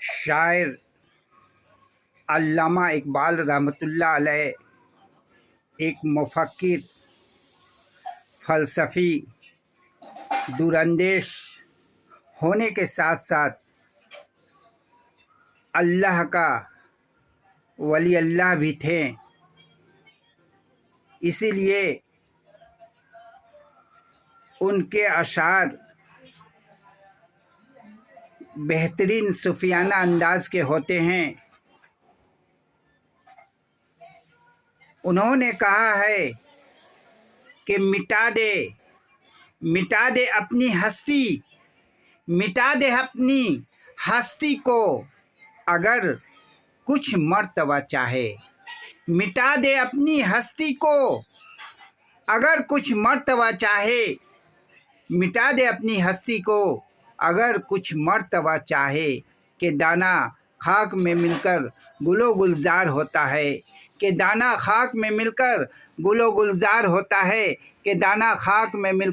शायर अल्लामा इकबाल रहमतुल्लाह अलैह एक मुफक्किर, फ़लसफ़ी, दूरंदेश होने के साथ साथ अल्लाह का वली अल्लाह भी थे। इसीलिए उनके अशार बेहतरीन सूफियाना अंदाज के होते हैं। उन्होंने कहा है कि मिटा दे अपनी हस्ती, मिटा दे अपनी हस्ती को अगर कुछ मर्तबा चाहे। मिटा दे अपनी हस्ती को अगर कुछ मर्तबा चाहे। मिटा दे अपनी हस्ती को अगर कुछ मर्तबा चाहे। कि दाना खाक में मिलकर गुलो गुलजार होता है। कि दाना खाक में मिलकर गुलो गुलजार होता है। कि दाना खाक में मिल